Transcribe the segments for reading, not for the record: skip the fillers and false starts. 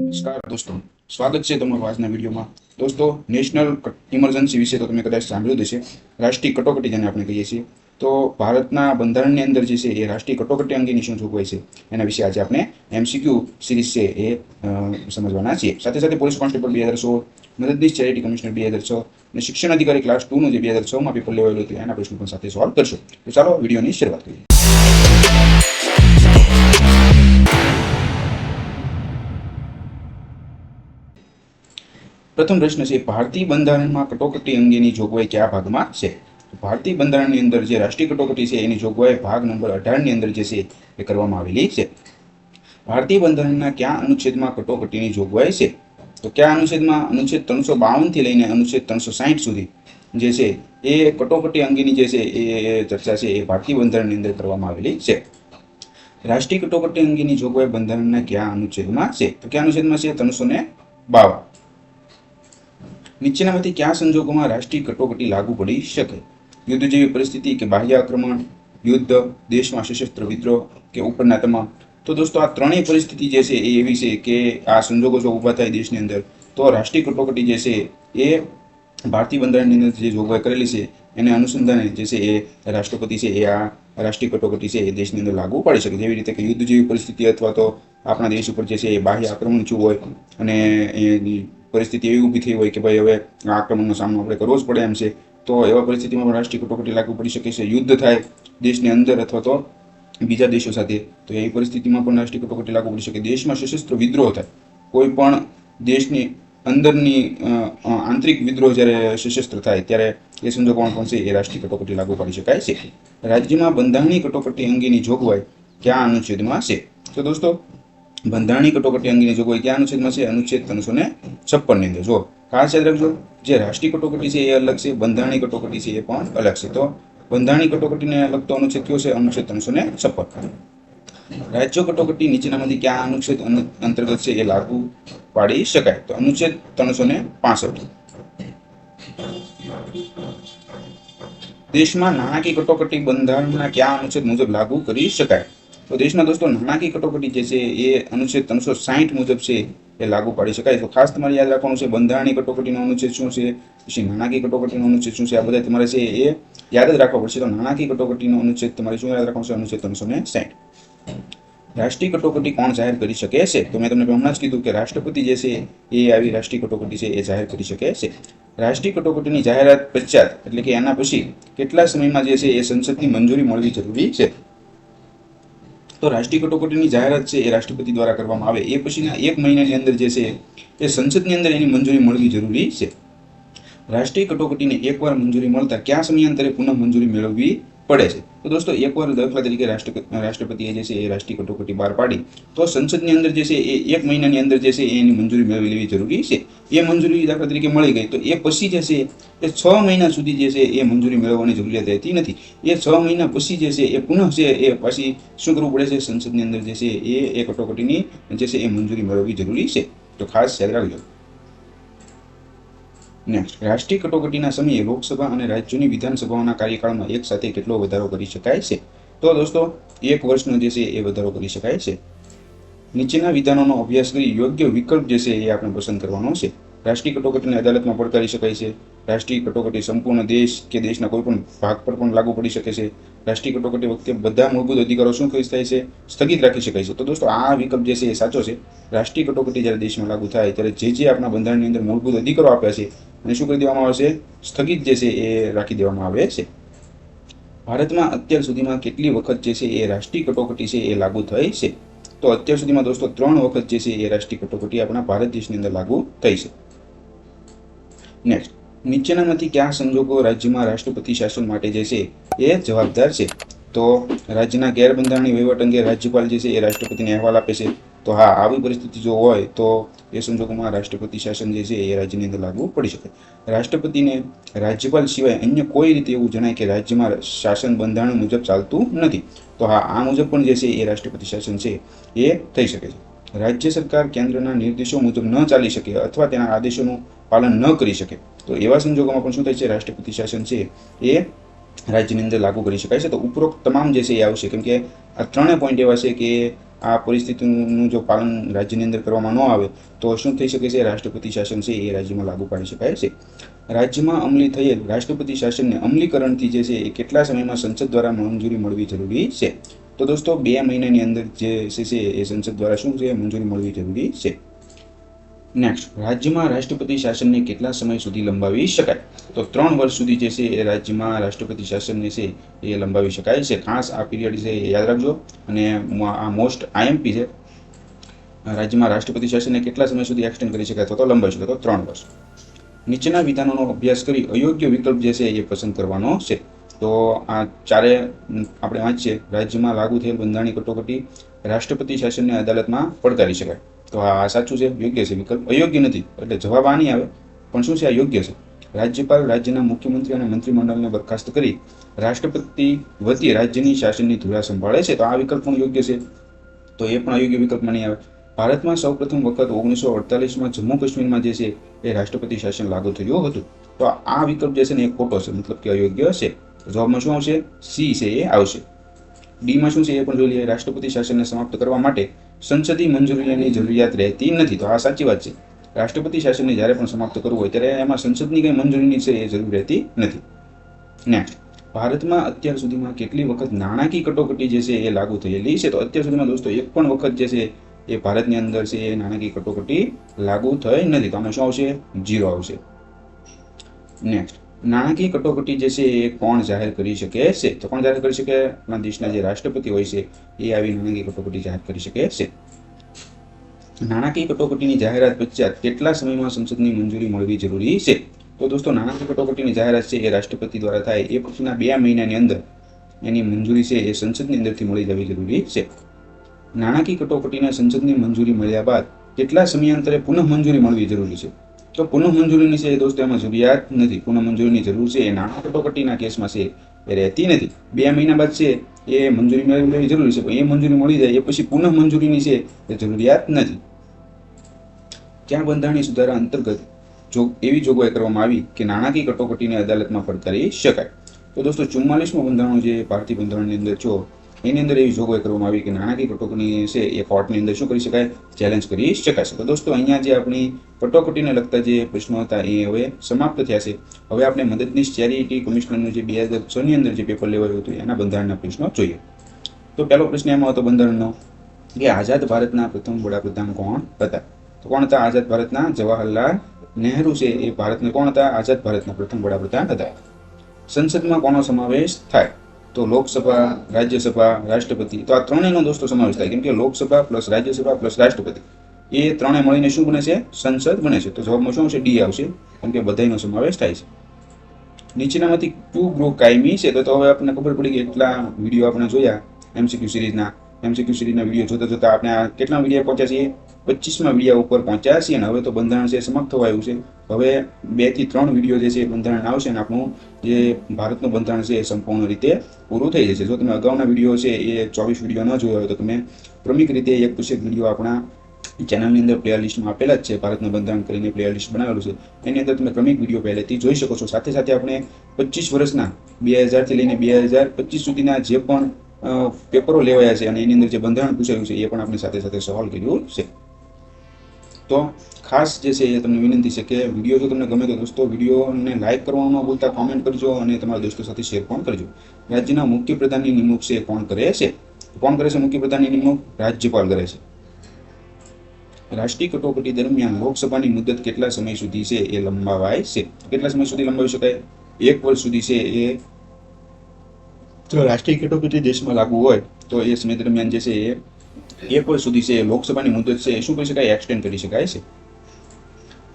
નમસ્કાર દોસ્તો, સ્વાગત છે તમારું આજના વિડીયોમાં. દોસ્તો, નેશનલ ઇમરજન્સી વિશે તો તમે કદાચ સાંભળ્યું જ હશે. રાષ્ટ્રીય કટોકટી જેને આપણે કહીએ છીએ. તો ભારતના બંધારણની અંદર જે છે એ રાષ્ટ્રીય કટોકટી અંગેની શું જોગવાઈ છે એના વિશે આજે આપણે MCQ સિરીઝ છે એ સમજવાના છીએ. સાથે સાથે પોલીસ કોન્સ્ટેબલ 2016, મદદનીશ ચેરિટી કમિશનર 2006 અને શિક્ષણ અધિકારી ક્લાસ 2 નું જે 2006માં પેપર લેવાયેલું હતું એના પ્રશ્નો પણ સાથે સોલ્વ કરશો. તો ચાલો વિડીયોની શરૂઆત કરીએ. પ્રથમ પ્રશ્ન છે, ભારતીય બંધારણમાં કટોકટી અંગેની જોગવાઈ કયા ભાગમાં છે? ભારતીય બંધારણની અંદર જે રાષ્ટ્રીય કટોકટી છે એની જોગવાઈ ભાગ નંબર 18 ની અંદર જે છે એ કરવામાં આવેલી છે. ભારતીય બંધારણના કયા અનુચ્છેદમાં કટોકટીની જોગવાઈ છે? તો કયા અનુચ્છેદમાં? અનુચ્છેદ 352 થી લઈને અનુચ્છેદ 360 સુધી જે છે એ કટોકટી અંગેની જે છે એ ચર્ચા છે એ ભારતીય બંધારણની અંદર કરવામાં આવેલી છે. રાષ્ટ્રીય કટોકટી અંગેની જોગવાઈ બંધારણના કયા અનુચ્છેદમાં છે? તો કયા અનુચ્છેદમાં છે? 352. નીચેનામાંથી કયા સંજોગોમાં રાષ્ટ્રીય કટોકટી લાગુ પડી શકે? યુદ્ધ જેવી પરિસ્થિતિ કે બાહ્ય આક્રમણ, યુદ્ધ, દેશમાં સશસ્ત્ર વિદ્રોહ કે ઉપરના તમામ? તો દોસ્તો, આ ત્રણેય પરિસ્થિતિ જે છે એ એવી છે કે આ સંજોગો જો ઊભા થાય દેશની અંદર તો રાષ્ટ્રીય કટોકટી જે છે એ ભારતીય બંધારણની અંદર જે જોગવાઈ કરેલી છે એને અનુસંધાને જે છે એ રાષ્ટ્રપતિ છે એ આ રાષ્ટ્રીય કટોકટી છે એ દેશની અંદર લાગુ પાડી શકે. જેવી રીતે કે યુદ્ધ જેવી પરિસ્થિતિ અથવા તો આપણા દેશ ઉપર જે છે એ બાહ્ય આક્રમણ થયું હોય અને એ પરિસ્થિતિ એવી ઊભી થઈ હોય કે ભાઈ હવે આ આક્રમણનો સામનો આપણે કરવો જ પડે એમ છે, તો એવા પરિસ્થિતિમાં પણ રાષ્ટ્રીય કટોકટી લાગુ પડી શકે છે. યુદ્ધ થાય દેશની અંદર અથવા તો બીજા દેશો સાથે, તો એવી પરિસ્થિતિમાં પણ રાષ્ટ્રીય કટોકટી લાગુ પડી શકે. દેશમાં સશસ્ત્ર વિદ્રોહ થાય, કોઈ પણ દેશની અંદરની આંતરિક વિદ્રોહ જ્યારે સશસ્ત્ર થાય ત્યારે એ સંજોગોમાં પણ છે એ રાષ્ટ્રીય કટોકટી લાગુ પાડી શકાય છે. રાજ્યમાં બંધારણીય કટોકટી અંગેની જોગવાઈ કયા અનુચ્છેદમાં છે? તો દોસ્તો, બંધારણીય કટોકટી અંગેની જોગવાઈ કયા અનુચ્છેદમાં છે? અનુચ્છેદ 356 ની અંદર. જો ખાસ યાદ રાખજો, જે રાષ્ટ્રીય કટોકટી છે એ અલગ છે, બંધારણીય કટોકટી છે એ પણ અલગ છે. તો બંધારણીય કટોકટીને લગતો અનુચ્છેદ કયો છે? અનુચ્છેદ 356. રાજ્ય કટોકટી નીચેનામાંથી કયા અનુચ્છેદ અંતર્ગત છે એ લાગુ પાડી શકાય? તો અનુચ્છેદ 365. દેશમાં નાણાકીય કટોકટી બંધારણના કયા અનુચ્છેદ મુજબ લાગુ કરી શકાય? તો દેશમાં દોસ્તો નાણાકીય કટોકટી જે છે એ અનુચ્છેદ 360 મુજબ છે એ લાગુ પાડી શકાય. તો ખાસ તમારે યાદ રાખવાનું છે બંધારણીય કટોકટીનો અનુચ્છેદ શું છે, પછી નાણાકીય કટોકટીનો અનુચ્છેદ શું છે, આ બધા તમારે છે એ યાદ જ રાખવા પડશે. તો નાણાકીય કટોકટીનો અનુચ્છેદ તમારે શું યાદ રાખવાનું છે? અનુચ્છેદ 360. રાષ્ટ્રીય કટોકટી કોણ જાહેર કરી શકે છે? તો મેં તમને હમણાં જ કીધું કે રાષ્ટ્રપતિ જે છે એ આવી રાષ્ટ્રીય કટોકટી છે એ જાહેર કરી શકે છે. રાષ્ટ્રીય કટોકટીની જાહેરાત પશ્ચાત એટલે કે એના પછી કેટલા સમયમાં જે છે એ સંસદની મંજૂરી મળવી જરૂરી છે? તો રાષ્ટ્રીય કટોકટીની જાહેરાત છે એ રાષ્ટ્રપતિ દ્વારા કરવામાં આવે એ પછીના 1 મહિનાની અંદર જે છે એ સંસદની અંદર એની મંજૂરી મળવી જરૂરી છે. રાષ્ટ્રીય કટોકટીને એકવાર મંજૂરી મળતા કયા સમયાંતરે પુનઃ મંજૂરી મેળવવી પડે છે? તો દોસ્તો, એકવાર દાખલા તરીકે રાષ્ટ્રપતિએ જે છે એ રાષ્ટ્રીય કટોકટી બહાર પાડી તો સંસદની અંદર જે છે એ 1 મહિનાની અંદર જે છે એની મંજૂરી મેળવી લેવી જરૂરી છે. એ મંજૂરી દાખલા તરીકે મળી ગઈ તો એ પછી જે છે એ 6 મહિના સુધી જે છે એ મંજૂરી મેળવવાની જરૂરિયાત રહેતી નથી. એ 6 મહિના પછી જે છે એ પુનઃ છે એ પાછી શું કરવું પડે છે? સંસદની અંદર જે છે એ કટોકટીની જે છે એ મંજૂરી મેળવવી જરૂરી છે. તો ખાસ યાદ રાખજો. નેક્સ્ટ, રાષ્ટ્રીય કટોકટીના સમયે લોકસભા અને રાજ્યોની વિધાનસભાઓના કાર્યકાળમાં એક સાથે કેટલો વધારો કરી શકાય છે? તો દોસ્તો, 1 વર્ષનો જે છે એ વધારો કરી શકાય છે. નીચેના વિધાનોનો અભ્યાસ કરી યોગ્ય વિકલ્પ જે છે એ આપણે પસંદ કરવાનો છે. રાષ્ટ્રીય કટોકટીને અદાલતમાં પડકારી શકાય છે. રાષ્ટ્રીય કટોકટી સંપૂર્ણ દેશ કે દેશના કોઈ પણ ભાગ પર પણ લાગુ પડી શકે છે. રાષ્ટ્રીય કટોકટી વખતે બધા મૂળભૂત અધિકારો શું થાય છે? સ્થગિત રાખી શકાય છે. તો દોસ્તો, આ વિકલ્પ જે છે એ સાચો છે. રાષ્ટ્રીય કટોકટી જ્યારે દેશમાં લાગુ થાય ત્યારે જે આપણા બંધારણની અંદર મૂળભૂત અધિકારો આપ્યા છે અને શું કરી દેવામાં આવે છે? સ્થગિત જે છે એ રાખી દેવામાં આવે છે. ભારતમાં અત્યાર સુધીમાં કેટલી વખત જે છે એ રાષ્ટ્રીય કટોકટી છે એ લાગુ થઈ છે? તો અત્યાર સુધીમાં દોસ્તો 3 વખત જે છે એ રાષ્ટ્રીય કટોકટી આપણા ભારત દેશની અંદર લાગુ થઈ છે. નેક્સ્ટ, નીચેનામાંથી કયા સંજોગો રાજ્યમાં રાષ્ટ્રપતિ શાસન માટે જે છે એ જવાબદાર છે? તો રાજ્યના ગેરબંધારણીય વહીવટ અંગે રાજ્યપાલ જે છે એ રાષ્ટ્રપતિને અહેવાલ આપે છે. તો હા, આવી પરિસ્થિતિ જો હોય તો એ સંજોગોમાં રાષ્ટ્રપતિ શાસન જે છે એ રાજ્યની અંદર લાગુ પડી શકે. રાષ્ટ્રપતિને રાજ્યપાલ સિવાય અન્ય કોઈ રીતે એવું જણાય કે રાજ્યમાં શાસન બંધારણ મુજબ ચાલતું નથી, તો હા, આ મુજબ પણ જે છે એ રાષ્ટ્રપતિ શાસન છે એ થઈ શકે છે. રાજ્ય સરકાર કેન્દ્રના નિર્દેશો મુજબ ન ચાલી શકે અથવા તેના આદેશોનું પાલન ન કરી શકે તો એવા સંજોગોમાં પણ શું થાય છે? રાષ્ટ્રપતિ શાસન છે એ રાજ્યની અંદર લાગુ કરી શકાય છે. તો ઉપરોક્ત તમામ જે છે એ આવશે, કેમ કે આ 3 પોઈન્ટ એવા છે કે આ પરિસ્થિતિનું જો પાલન રાજ્યની અંદર કરવામાં ન આવે તો શું થઈ શકે છે? રાષ્ટ્રપતિ શાસન છે એ રાજ્યમાં લાગુ પાડી શકાય છે. રાજ્યમાં અમલી થયેલ રાષ્ટ્રપતિ શાસનને અમલીકરણથી જે છે એ કેટલા સમયમાં સંસદ દ્વારા મંજૂરી મળવી જરૂરી છે? તો દોસ્તો 2 મહિનાની અંદર જે છે એ સંસદ દ્વારા શું છે મંજૂરી મળવી જરૂરી છે. નેક્સ્ટ, રાજ્યમાં રાષ્ટ્રપતિ શાસનને કેટલા સમય સુધી લંબાવી શકાય? તો 3 વર્ષ સુધી જે છે એ રાજ્યમાં રાષ્ટ્રપતિ શાસનને છે એ લંબાવી શકાય છે. ખાસ આ પીરિયડ છે એ યાદ રાખજો અને આ મોસ્ટ આઈએમપી છે. રાજ્યમાં રાષ્ટ્રપતિ શાસનને કેટલા સમય સુધી એક્સટેન્ડ કરી શકાય તો લંબાવી શકાય તો 3 વર્ષ. નીચેના વિધાનોનો અભ્યાસ કરી અયોગ્ય વિકલ્પ જે છે એ પસંદ કરવાનો છે. તો આ ચારે આપણે વાંચીએ. રાજ્યમાં લાગુ થયેલ બંધારણીય કટોકટી રાષ્ટ્રપતિ શાસનને અદાલતમાં પડકારી શકાય. તો આ સાચું છે, યોગ્ય છે વિકલ્પ. અયોગ્ય નથી એટલે જવાબ આ નહીં આવે, પણ શું છે આ યોગ્ય છે. રાજ્યપાલ રાજ્યના મુખ્યમંત્રી અને મંત્રીમંડળને બરખાસ્ત કરી રાષ્ટ્રપતિ વતી રાજ્યની શાસનની ધુરા સંભાળે છે. તો આ વિકલ્પ પણ યોગ્ય છે, તો એ પણ અયોગ્ય વિકલ્પમાં નહીં આવે. ભારતમાં સૌપ્રથમ વખત 1948માં જમ્મુ કાશ્મીરમાં જે છે એ રાષ્ટ્રપતિ શાસન લાગુ થયું હતું. તો આ વિકલ્પ જે છે ને એ ખોટો છે, મતલબ કે અયોગ્ય છે. જવાબમાં શું આવશે? સી છે એ આવશે. ડીમાં શું છે એ પણ જોઈ લઈએ. રાષ્ટ્રપતિ શાસનને સમાપ્ત કરવા માટે સંસદીય મંજૂરીની જરૂરિયાત રહેતી નથી. તો આ સાચી વાત છે. રાષ્ટ્રપતિ શાસનને જ્યારે પણ સમાપ્ત કરવું હોય ત્યારે એમાં સંસદની કંઈ મંજૂરીની છે એ જરૂર રહેતી નથી. નેક્સ્ટ, ભારતમાં અત્યાર સુધીમાં કેટલી વખત નાણાકીય કટોકટી જે છે એ લાગુ થયેલી છે? તો અત્યાર સુધીમાં દોસ્તો એક પણ વખત જે છે એ ભારતની અંદર છે એ નાણાકીય કટોકટી લાગુ થઈ નથી. તો આમાં શું આવશે? 0 આવશે. નેક્સ્ટ, નાણાકીય કટોકટી જે છે એ કોણ જાહેર કરી શકે છે? તો કોણ જાહેર કરી શકે? આપણા દેશના જે રાષ્ટ્રપતિ હોય છે એ આવી નાણાકીય કટોકટી જાહેર કરી શકે છે. નાણાકીય કટોકટીની જાહેરાત પશ્ચાત કેટલા સમયમાં સંસદની મંજૂરી મળવી જરૂરી છે? તો દોસ્તો નાણાકીય કટોકટીની જાહેરાત છે એ રાષ્ટ્રપતિ દ્વારા થાય એ પછીના 2 મહિનાની અંદર એની મંજૂરી છે એ સંસદની અંદરથી મળી જવી જરૂરી છે. નાણાકીય કટોકટીને સંસદની મંજૂરી મળ્યા બાદ કેટલા સમયાંતરે પુનઃ મંજૂરી મળવી જરૂરી છે? તો પુનઃ મંજૂરીની છે દોસ્તો એમાં જરૂરિયાત નથી. પુનઃ મંજૂરીની જરૂર છે એ નાણાં કટોકટીના કેસમાં છે એ રહેતી નથી. 2 મહિના બાદ છે એ મંજૂરી મેળવવી જરૂરી છે, પણ એ મંજૂરી મળી જાય એ પછી પુનઃ મંજૂરીની છે એ જરૂરિયાત નથી. ક્યાં બંધારણીય સુધારા અંતર્ગત એવી જોગવાઈ કરવામાં આવી કે નાણાકીય કટોકટીને અદાલતમાં પડકારી શકાય? તો દોસ્તો 44મું બંધારણ જે ભારતીય બંધારણની અંદર છો એની અંદર એવી જોગવાઈ કરવામાં આવી કે નાણાકીય કટોકટી છે એ કોર્ટની અંદર શું કરી શકાય? ચેલેન્જ કરી શકાશે. તો દોસ્તો અહીંયા જે આપણી કટોકટીને લગતા જે પ્રશ્નો હતા એ હવે સમાપ્ત થયા છે. હવે આપણે મદદનીશ ચેરિટી કમિશનરનું જે 2006ની અંદર જે પેપર લેવાયું હતું એના બંધારણના પ્રશ્નો જોઈએ. તો પહેલો પ્રશ્ન એમાં હતો બંધારણનો કે આઝાદ ભારતના પ્રથમ વડાપ્રધાન કોણ હતા? તો કોણ હતા? આઝાદ ભારતના જવાહરલાલ નહેરુ છે એ ભારતના કોણ હતા? આઝાદ ભારતના પ્રથમ વડાપ્રધાન હતા. સંસદમાં કોનો સમાવેશ થાય? તો લોકસભા, રાજ્યસભા, રાષ્ટ્રપતિ. તો આ ત્રણેયનો દોસ્તો સમાવેશ થાય, કેમ કે લોકસભા પ્લસ રાજ્યસભા પ્લસ રાષ્ટ્રપતિ એ ત્રણે મળીને શું બને છે? સંસદ બને છે. તો જવાબમાં શું આવશે? ડી આવશે, કેમ કે બધાનો સમાવેશ થાય છે. નીચેનામાંથી કયું ગૃહ કાયમી છે? તો હવે આપણને ખબર પડી કે એટલા વિડીયો આપણે જોયા એમસીક્યુ સિરીઝના વિડીયો જોતા જોતા આપણે આ કેટલા વિડીયો પહોંચ્યા છીએ? 25મા વિડીયો ઉપર પહોંચ્યા છીએ. અને હવે તો બંધારણ છે સમાપ્ત થવા આવ્યું છે. હવે 2 થી 3 વિડીયો જે છે એ બંધારણ આવશે અને આપણું જે ભારતનું બંધારણ છે એ સંપૂર્ણ રીતે પૂરું થઈ જશે. જો તમે અગાઉના વિડીયો છે એ 24 વિડીયો ન જોયા હોય તો તમે ક્રમિક રીતે એક પછી એક વિડીયો આપણા ચેનલની અંદર પ્લેલિસ્ટમાં આપેલા જ છે. ભારતનું બંધારણ કરીને પ્લેલિસ્ટ બનાવેલું છે, એની અંદર તમે ક્રમિક વિડીયો પહેલેથી જોઈ શકો છો. સાથે સાથે આપણે 25 વર્ષના 2000થી લઈને 2025 સુધીના જે પણ પેપરો લેવાયા છે અને એની અંદર જે બંધારણ પૂછાયું છે એ પણ આપણે સાથે સાથે સોલ્વ કર્યું છે. તો ખાસ જે છે એ તમને વિનંતી છે કે વિડીયો જો તમને ગમે તો દોસ્તો વિડીયોને લાઇક કરવાનું ન ભૂલતા, કોમેન્ટ કરજો અને તમારા દોસ્તો સાથે શેર પણ કરજો. રાજ્યના મુખ્યપ્રધાનની નિમણૂક છે કોણ કરે છે? કોણ કરે છે મુખ્યપ્રધાનની નિમણૂક? રાજ્યપાલ કરે છે. રાષ્ટ્રીય કટોકટી દરમિયાન લોકસભાની મુદત કેટલા સમય સુધી છે એ લંબાવાય છે? કેટલા સમય સુધી લંબાવી શકાય? 1 વર્ષ સુધી છે એ જો રાષ્ટ્રીય કટોકટી દેશમાં લાગુ હોય તો એ સમય દરમિયાન જે છે એ 1 વર્ષ સુધી છે લોકસભાની મુદત છે એ શું કરી શકાય? એક્સટેન્ડ કરી શકાય છે.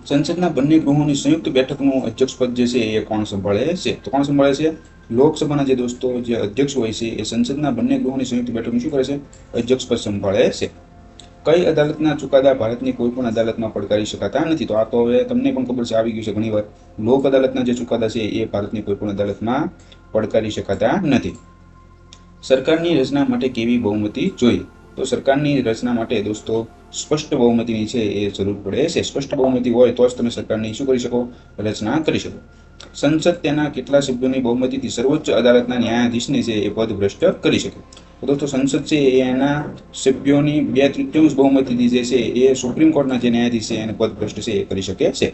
સંસદના બંને ગૃહોની સંયુક્ત બેઠકનું અધ્યક્ષપદ જે છે એ કોણ સંભાળે છે? તો કોણ સંભાળે છે? લોકસભાના જે દોસ્તો જે અધ્યક્ષ હોય છે એ સંસદના બંને ગૃહોની સંયુક્ત બેઠકનું શું કરે છે? અધ્યક્ષપદ સંભાળે છે. કઈ અદાલતના ચુકાદા ભારતની કોઈ પણ અદાલતમાં પડકારી શકાતા નથી? તો આ તો હવે તમને પણ ખબર છે, આવી ગયું છે ઘણીવાર. લોક અદાલતના જે ચુકાદા છે એ ભારતની કોઈ પણ અદાલતમાં પડકારી શકાતા નથી. સરકારની રચના માટે કેવી બહુમતી જોઈએ? તો સરકારની રચના માટે દોસ્તો સ્પષ્ટ બહુમતીની છે એ જરૂર પડે છે. સ્પષ્ટ બહુમતી હોય તો જ તમે સરકારની શું કરી શકો? રચના કરી શકો. સંસદ તેના કેટલા સભ્યોની બહુમતીથી સર્વોચ્ચ અદાલતના ન્યાયાધીશને છે એ પદ ભ્રષ્ટ કરી શકે? તો દોસ્તો સંસદ છે એ એના સભ્યોની 2/3 બહુમતીથી જે છે એ સુપ્રીમ કોર્ટના જે ન્યાયાધીશ છે એને પદભ્રષ્ટ છે એ કરી શકે છે.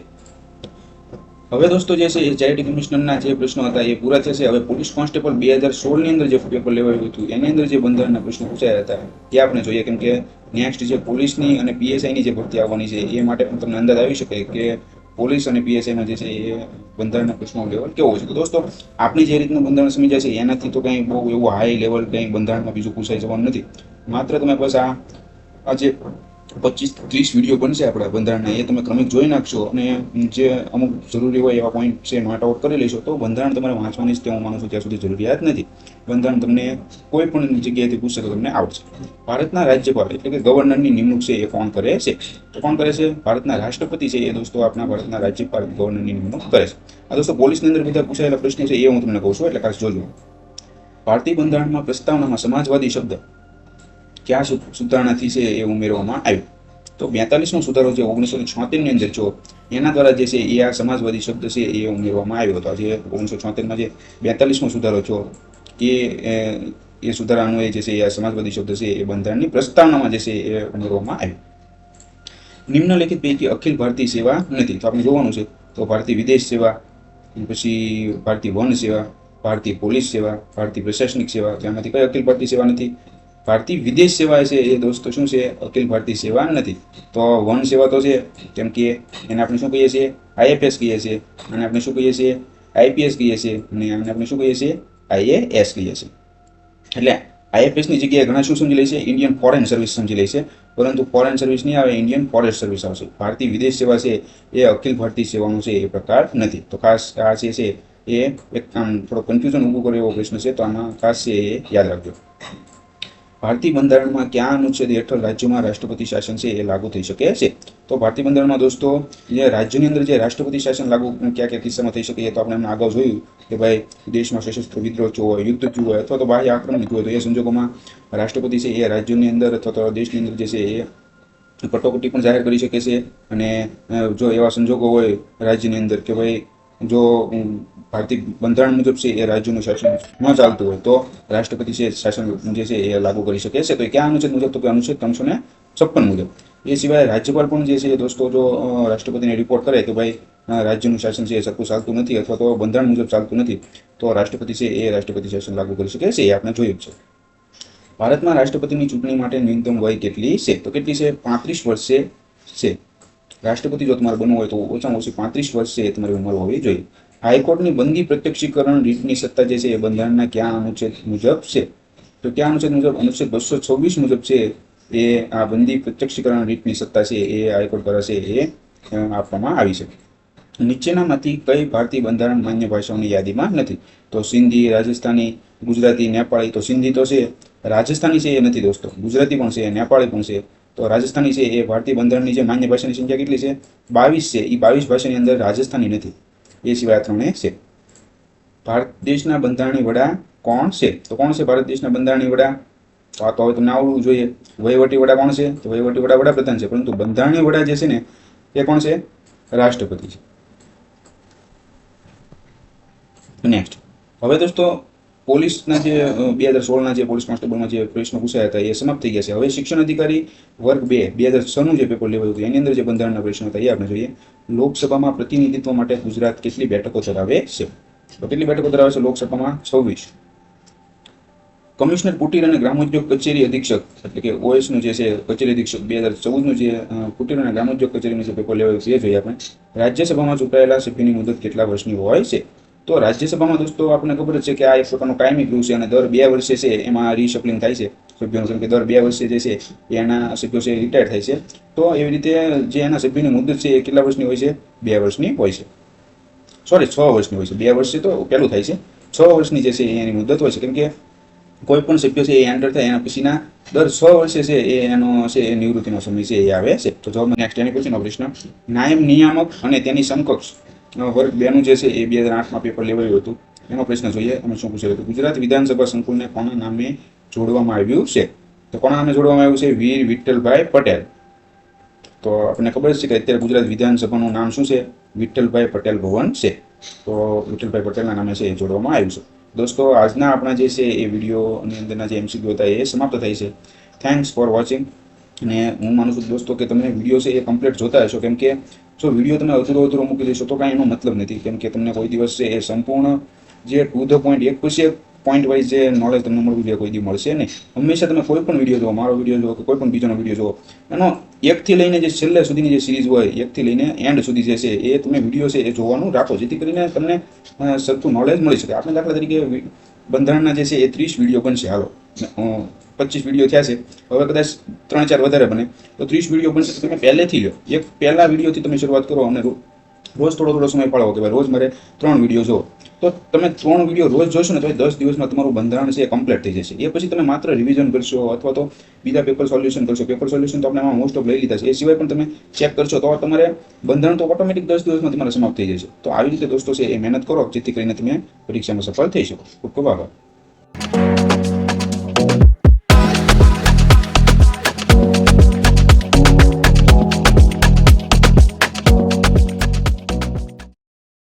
હવે દોસ્તો જે છે એ ચેરિટી કમિશનરના જે પ્રશ્નો હતા એ પૂરા થશે. હવે પોલીસ કોન્સ્ટેબલ 2016 ની અંદર જે પેપર લેવાયું હતું એની અંદર જે બંધારણના પ્રશ્નો પૂછાયા હતા એ આપણે જોઈએ, કેમ કે નેક્સ્ટ જે પોલીસની અને પીએસઆઈની જે ભરતી આવવાની છે એ માટે પણ તમને અંદાજ આવી શકે કે પોલીસ અને પીએસઆઈમાં જે છે એ બંધારણના પ્રશ્નો લેવલ કેવો છે. તો દોસ્તો આપણી જે રીતનું બંધારણ સમજાય છે એનાથી તો કંઈ બહુ એવું હાઈ લેવલ કંઈ બંધારણમાં બીજું પૂછાઈ જવાનું નથી. માત્ર તમે બસ આ જે 25-30 વિડીયો બનશે આપણા બંધારણના એ તમે ક્રમિક જોઈ નાખશો અને જે અમુક જરૂરી હોય એવા પોઈન્ટ છે નોટ આઉટ કરી લેશો તો બંધારણ તમારે વાંચવાની જ હું માનું છું ત્યાં સુધી જરૂરિયાત નથી. બંધારણ તમને કોઈ પણ જગ્યાએથી પૂછશે તો તમને આવડશે. ભારતના રાજ્યપાલ એટલે કે ગવર્નરની નિમણૂક છે એ કોણ કરે છે? તો કોણ કરે છે? ભારતના રાષ્ટ્રપતિ છે એ દોસ્તો આપણા ભારતના રાજ્યપાલ ગવર્નરની નિમણૂક કરે છે. આ દોસ્તો પોલીસની અંદર બધા પૂછાયેલા પ્રશ્નો છે એ હું તમને કહું છું એટલે ખાસ જોજો. ભારતીય બંધારણમાં પ્રસ્તાવનામાં સમાજવાદી શબ્દ કયા સુધારણાથી છે એ ઉમેરવામાં આવ્યો? તો 42મો સુધારો જે 1976 ની અંદર જો એના દ્વારા જે છે એ આ સમાજવાદી શબ્દ છે એ ઉમેરવામાં આવ્યો હતો. જે 1976માં જે 42મો સુધારો છો એ સુધારાનો જે છે એ સમાજવાદી શબ્દ છે એ બંધારણની પ્રસ્તાવનામાં જે છે એ ઉમેરવામાં આવ્યો. નિમ્નલિખિત પૈકી અખિલ ભારતીય સેવા નથી. તો આપણે જોવાનું છે તો ભારતીય વિદેશ સેવા, પછી ભારતીય વન સેવા, ભારતીય પોલીસ સેવા, ભારતીય પ્રશાસનિક સેવા, તેમાંથી કઈ અખિલ ભારતીય સેવા નથી? ભારતીય વિદેશ સેવા છે એ દોસ્તો શું છે? અખિલ ભારતીય સેવા નથી. તો વન સેવા તો છે, કેમ કે એને આપણે શું કહીએ છીએ? આઈએફએસ કહીએ છીએ, અને આપણે શું કહીએ છીએ? આઈપીએસ કહીએ છીએ, અને આને આપણે શું કહીએ છીએ? આઈએએસ કહીએ છીએ. એટલે આઈએફએસની જગ્યાએ ઘણા શું સમજી લે છે? ઇન્ડિયન ફોરેન સર્વિસ સમજી લે છે, પરંતુ ફોરેન સર્વિસ નહીં આવે, ઇન્ડિયન ફોરેસ્ટ સર્વિસ આવશે. ભારતીય વિદેશ સેવા છે એ અખિલ ભારતીય સેવાનો છે એ પ્રકાર નથી. તો ખાસ આ જે છે એ એક થોડો કન્ફ્યુઝન ઊભું કરે એવો પ્રશ્ન છે, તો આમાં ખાસ છે એ યાદ રાખજો. ભારતીય બંધારણમાં કયા અનુચ્છેદ હેઠળ રાજ્યોમાં રાષ્ટ્રપતિ શાસન છે એ લાગુ થઈ શકે છે? તો ભારતીય બંધારણમાં દોસ્તો જે રાજ્યની અંદર જે રાષ્ટ્રપતિ શાસન લાગુ કયા કયા કિસ્સામાં થઈ શકે, તો આપણે એમને આગળ જોયું કે ભાઈ દેશમાં સશસ્ત્ર વિદ્રોહ થયો હોય, યુદ્ધ થયું હોય, અથવા તો બાહ્ય આક્રમણ થયું હોય, તો એ સંજોગોમાં રાષ્ટ્રપતિ છે એ રાજ્યોની અંદર અથવા તો દેશની અંદર જે છે એ કટોકટી પણ જાહેર કરી શકે છે. અને જો એવા સંજોગો હોય રાજ્યની અંદર કે ભાઈ જો ભારતીય બંધારણ મુજબ છે એ રાજ્યનું શાસન ન ચાલતું હોય તો રાષ્ટ્રપતિ છે શાસન જે છે એ લાગુ કરી શકે છે. તો એ ક્યાં અનુચ્છેદ મુજબ? તો કે અનુચ્છેદ 356 મુજબ. એ સિવાય રાજ્યપાલ પણ જે છે દોસ્તો જો રાષ્ટ્રપતિને રિપોર્ટ કરે કે ભાઈ રાજ્યનું શાસન છે એ સરખું ચાલતું નથી અથવા તો બંધારણ મુજબ ચાલતું નથી, તો રાષ્ટ્રપતિ છે એ રાષ્ટ્રપતિ શાસન લાગુ કરી શકે છે. એ આપણે જોયું છે. ભારતમાં રાષ્ટ્રપતિની ચૂંટણી માટે ન્યૂનતમ વય કેટલી છે? તો કેટલી છે? 35 વર્ષે છે. રાષ્ટ્રપતિ જો તમારે બનવું હોય તો ઓછામાં ઓછી 35 વર્ષ છે એ તમારી ઉંમર હોવી જોઈએ. હાઈકોર્ટની બંદી પ્રત્યક્ષીકરણ રીતની સત્તા જે છે એ બંધારણના કયા અનુચ્છેદ મુજબ છે? તો કયા અનુચ્છેદ મુજબ? અનુચ્છેદ 226 મુજબ છે એ આ બંદી પ્રત્યક્ષીકરણ રીતની સત્તા છે એ હાઈકોર્ટ દ્વારા છે એ આપવામાં આવી છે. નીચેનામાંથી કઈ ભારતીય બંધારણ માન્ય ભાષાઓની યાદીમાં નથી? તો સિંધી, રાજસ્થાની, ગુજરાતી, નેપાળી. તો સિંધી તો છે, રાજસ્થાની છે એ નથી દોસ્તો, ગુજરાતી પણ છે, નેપાળી પણ છે. તો રાજસ્થાની છે એ ભારતીય બંધારણની જે માન્ય ભાષાની સંખ્યા કેટલી છે? 22 છે. એ 22 ભાષાની અંદર રાજસ્થાની નથી. એ સિવાય 3 છે. ભારત દેશના બંધારણીય વડા કોણ છે? તો કોણ છે ભારત દેશના બંધારણીય વડા? તો હવે તમને આવડવું જોઈએ. વહીવટી વડા કોણ છે? તો વહીવટી વડા વડાપ્રધાન છે, પરંતુ બંધારણીય વડા જે છે ને એ કોણ છે? રાષ્ટ્રપતિ છે. નેક્સ્ટ. હવે દોસ્તો પોલીસના જે 2016ના જે પોલીસ કોન્સ્ટેબલમાં જે પ્રશ્નો પૂછાયા હતા એ સમાપ્ત થઈ ગયા છે. હવે શિક્ષણ અધિકારી વર્ગ 2 2006નું જે પેપર લેવાયું હતું એની અંદર જે બંધારણના પ્રશ્નો હતા એ આપણે જોઈએ. લોકસભામાં પ્રતિનિધિત્વ માટે ગુજરાત કેટલી બેઠકો ધરાવે છે? તો કેટલી બેઠકો ધરાવે છે લોકસભામાં? 26. કમિશનર કુટીર અને ગ્રામોદ્યોગ કચેરી અધિક્ષક એટલે કે OS નું જે છે કચેરી અધિક્ષક 2014નું જે કુટીર અને ગ્રામોદ્યોગ કચેરીનું જે પેપર લેવાયું છે એ જોઈએ આપણે. રાજ્યસભામાં ચૂંટાયેલા સભ્યની મુદત કેટલા વર્ષની હોય છે? તો રાજ્યસભામાં દોસ્તો આપણને ખબર જ છે કે આ એક પ્રકારનું કાયમી ગૃહ છે અને દર 2 વર્ષે છે એમાં રિશફલિંગ થાય છે સભ્યોનું, કેમ કે દર 2 વર્ષે જે છે એના સભ્યો છે રિટાયર થાય છે. તો એવી રીતે જે એના સભ્યોની મુદત છે એ કેટલા વર્ષની હોય છે? 2 વર્ષની હોય છે. સોરી, 6 વર્ષની હોય છે. 2 વર્ષે તો પહેલું થાય છે, 6 વર્ષની જે છે એની મુદત હોય છે, કેમ કે કોઈ પણ સભ્ય છે એ એન્ટર થાય એના પછીના દર 6 વર્ષે છે એ એનો છે નિવૃત્તિનો સમય છે એ આવે છે. તો જવાબ નેક્સ્ટ એની પછીનો પ્રશ્ન, નાયબ નિયામક અને તેની સમકક્ષ વર્ગ 2 નું જે છે એ 2008માં પેપર લેવાયું હતું એનો પ્રશ્ન જોઈએ. અમે શું પૂછેલું હતું? ગુજરાત વિધાનસભા સંકુલને કોના નામે જોડવામાં આવ્યું છે? તો કોના નામે જોડવામાં આવ્યું છે? વીર વિઠ્ઠલભાઈ પટેલ. તો આપણને ખબર છે કે અત્યારે ગુજરાત વિધાનસભાનું નામ શું છે? વિઠ્ઠલભાઈ પટેલ ભવન છે. તો વિઠ્ઠલભાઈ પટેલના નામે છે એ જોડવામાં આવ્યું છે. દોસ્તો આજના આપણા જે છે એ વિડીયોની અંદરના જે MCQ હતા એ સમાપ્ત થાય છે. Thanks for watching. અને હું માનું છું દોસ્તો કે તમે વિડીયો છે એ કમ્પ્લીટ જોતા હશો, કેમ કે જો વિડીયો તમે અધૂરો મૂકી દેશો તો કાંઈ એનો મતલબ નથી, કેમ કે તમને કોઈ દિવસ છે એ સંપૂર્ણ જે ટુ ધ પોઈન્ટ એક પછી એક પોઈન્ટ વાઇઝ જે નોલેજ તમને મળવું જોઈએ કોઈ દી મળશે નહીં. હંમેશા તમે કોઈ પણ વિડીયો જુઓ, મારો વિડીયો જુઓ કે કોઈ પણ બીજાનો વિડીયો જુઓ, એનો એકથી લઈને જે છેલ્લે સુધીની જે સિરીઝ હોય, એકથી લઈને એન્ડ સુધી જે છે એ તમે વિડીયો છે એ જોવાનું રાખો, જેથી કરીને તમને સરખું નોલેજ મળી શકે. આપણે દાખલા તરીકે બંધારણના જે છે એ 30 વિડીયો બનશે, હાલો 25 વિડીયો થયા છે, હવે કદાચ 3-4 વધારે બને તો 30 વિડીયો બનશે. તો તમે પહેલેથી લો, એક પહેલા વિડીયોથી તમે શરૂઆત કરો અને રોજ થોડો સમય પાડો કે ભાઈ રોજ મારે 3 વિડીયો જો, તો તમે 3 વિડીયો રોજ જોશો ને તો 10 દિવસમાં તમારું બંધારણ છે એ કમ્પ્લીટ થઈ જશે. એ પછી તમે માત્ર રિવિઝન કરશો અથવા તો બીજા પેપર સોલ્યુશન કરશો. પેપર સોલ્યુશન તો આપણે એમાં મોસ્ટ ઓફ લઈ લીધા છે, એ સિવાય પણ તમે ચેક કરશો તો તમારે બંધારણ તો ઓટોમેટિક 10 દિવસમાં તમારે સમાપ્ત થઈ જશે. તો આવી રીતે દોસ્તો છે એ મહેનત કરો, જેથી કરીને તમે પરીક્ષામાં સફળ થઈ શકો. ખૂબ ખૂબ આભાર.